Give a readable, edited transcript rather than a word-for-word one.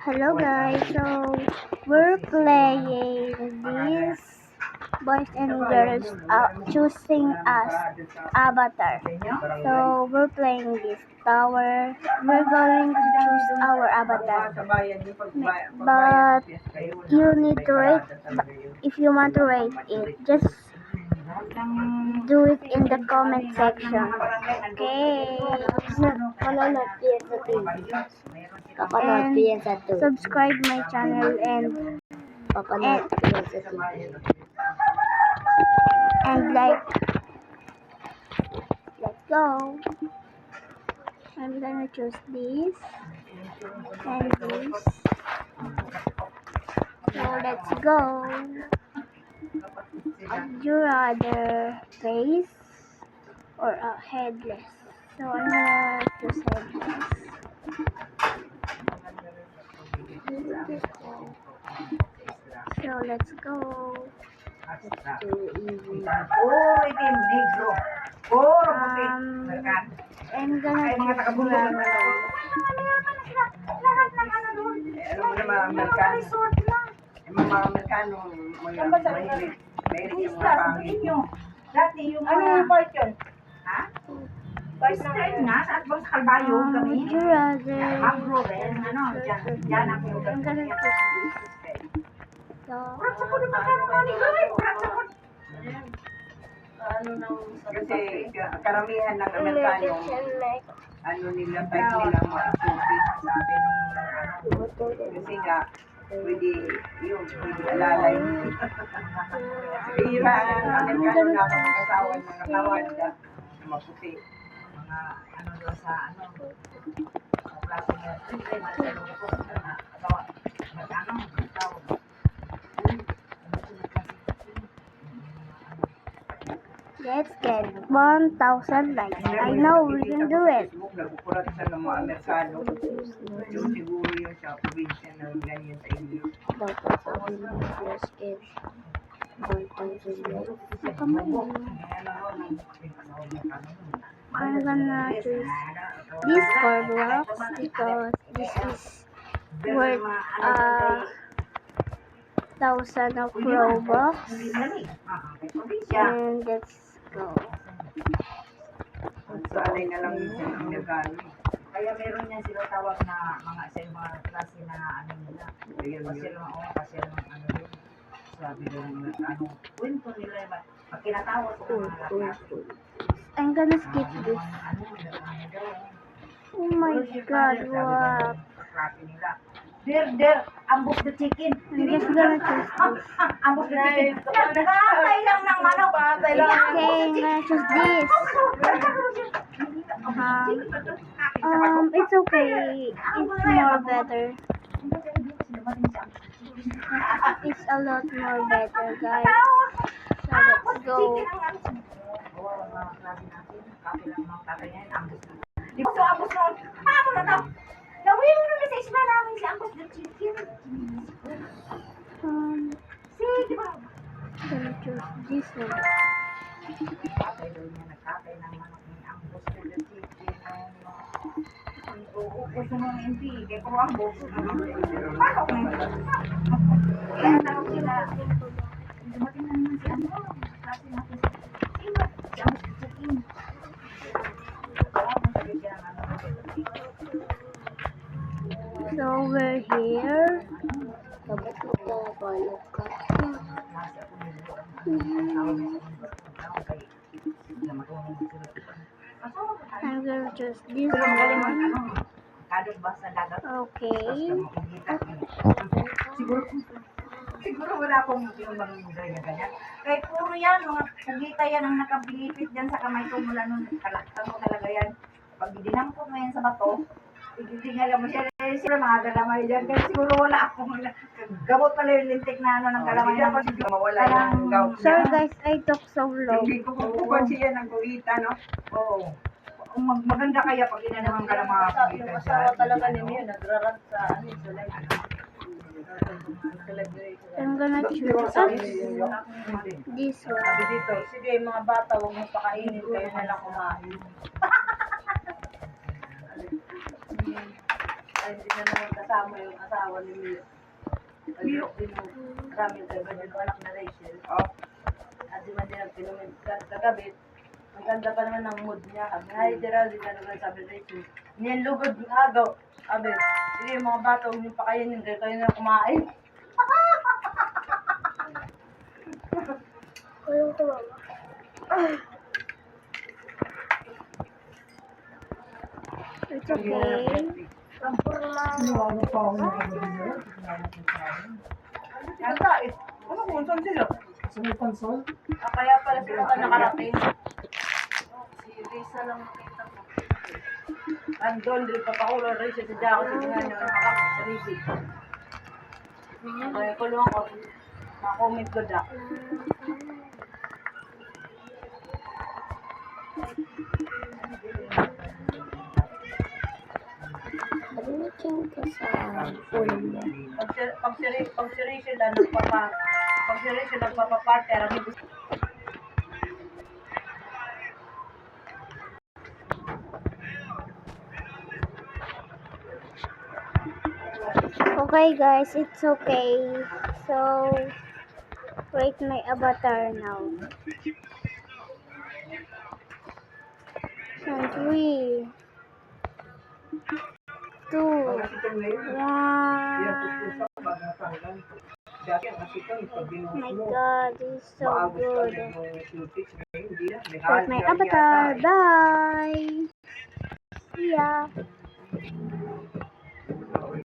Hello guys, so we're playing this boys and girls choosing us avatar. So we're playing this tower. We're going to choose our avatar. But you need to rate. If you want to rate it, just do it in the comment section. Okay. Manonood yan sa TV. Kapanood ko yan sa TV. Subscribe my channel and Papanood ko yan sa TV. like. Let's go. I'm gonna choose this and this. So let's go. Would you rather face or headless? So I'm gonna choose headless. So let's go. Too easy. I'm gonna choose mga Amerikano, mahilig yung mga pangit. Dati yung mga part yun? Ha? Part na, sa atbang sa Kalbayo kami. would you rather? Magro rin, ano, dyan ako yung I'm gonna choose this. So, kasi karamihan ng Amerikano, ano nila, type nila mga stupid. Sabi nung kasi nga, pwede alalay. Bira ang Amerikano na kasawan ng katawan na maputi. Mga ano doon sa ano, klase nga, let's get 1,000 likes. I know we can do it. Nagkukulat siya ng mga Amerikano. Yung siguro yung sa probinsya na ganyan sa inyo. Dapat sabihin mo let's get 1,000 likes. I'm gonna choose this Roblox because this is worth 1,000 of Robux. And let's go. So, alay na lang yung Amerikano. Kaya meron yan sila tawag na mga klase na ano nila. Kasi lang ano yun. Sabi lang ano, kwento nila yung pag kinatawag ko mga klase. I'm gonna skip this. Oh my god, what? Der, ambos the chicken. I'm just gonna choose this. Ambos the chicken. Patay lang ng manok. Patay lang. Okay, I'm gonna choose this. It's okay. It's more better. It's a lot more better, guys. So let's go. Di ba so ambos nun? Paano na daw? Gawin mo naman sa isla namin si ambos the chicken. Sige ba? I'm gonna choose this one. Patay daw niya, nagkatay ng manok ni ambos the chicken. Gusto mo ng MP, kaya puro ambos. Paano ko kaya tawag sila. Dumating na naman si ano, klase natin si ambos the chicken. So we're here. Dapat magpapalog ka. I'm gonna choose this one. Okay. Siguro wala akong yung mga ganyan. Kaya puro yan, mga pugita yan ang nakabilipit dyan sa kamay ko mula nung kalaktan mo talaga yan. Pag dinampot mo yan sa bato, ititingalan mo siya. Sila mga galamay dyan. Kaya siguro wala akong gamot pala yung lintik na ano ng galamay. Mawala yung gout. Sorry guys, I talk so low. Hindi ko kukuhan siya ng kugita, no? Oo. Maganda kaya pag inanaman ka ng mga kugita. Yung asawa talaga ninyo, nagrarat sa ano, sulay. I'm gonna choose this one. Sabi dito, sige mga bata, huwag mo pakainin, kayo na lang kumain. hindi na naman kasama yung asawa ni Mio. Mio? Ramil kayo ba yung anak na Rachel? Oh. At di man din nagpinumin kagabi. Ang ganda pa naman ng mood niya. Sabi, hi Gerald, di ka naman sabi Rachel. Niyan lugod ng agaw. Sabi, hindi yung mga bata, huwag niyo pa kayo yun, kayo na kumain. Walang kumama. It's okay. Yata eh. Ano kung saan sila? Kaya pala sila ka nakarating. Si Risa lang nakita ko. Andon, di pa pakulo Risa si Jaco sa nga niya nakakapit sa Risa. Kaya kulungan ko. Makomment ko da. Pag-looking ka sa phone mo. Pag si Rachel nagpapaparte, arami gusto. Okay guys, it's okay. So, create my avatar now. And 3, 2, 1. My God, this is so good. Create my avatar. Bye. See ya.